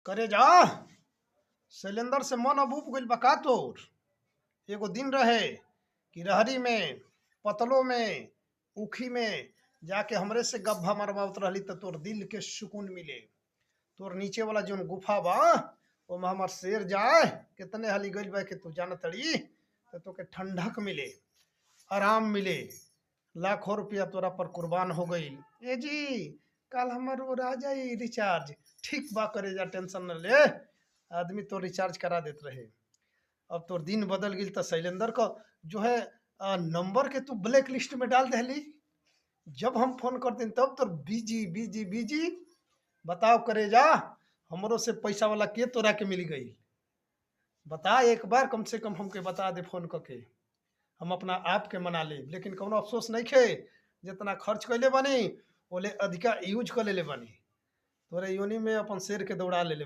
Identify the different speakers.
Speaker 1: करे जा शैलेंद्र से मन अब उब गइल बका तोर। एगो दिन रहे कि रहरी में, पतलो में, उखी में जाके हमरे से गप्पा मरवावत रहली त तोर दिल के सुकून मिले। तोर नीचे वाला जोन गुफा बा ओमा हमार शेर जाए कितने हाली गइल बा के तू जानतड़ी त तोके ठंडक मिले, आराम मिले। लाखों रुपया तोरा पर कुर्बान हो गईल। ए जी कल हमर वो आ जाई रिचार्ज। ठीक बा करे जा, टेंशन न ले, आदमी तो रिचार्ज करा देत रहे। अब तोर दिन बदल गिल त शैलेंद्र का जो है नंबर के तू ब्लैक लिस्ट में डाल दहली। जब हम फोन कर दिन तब तोर बिजी बिजी बिजी। बताओ करे जा हमरो से पैसा वाला के तोरा के मिल गई। बता एक बार कम से कम हमके बता दे फोन करके, हम अपना आप के मना ले। लेकिन कौनो अफसोस नहीं खे, जितना खर्च कैले बानी ओले अधिका यूज कर लेले बानी। तोरे योनी में अपन शेर के दौड़ा लेले बानी।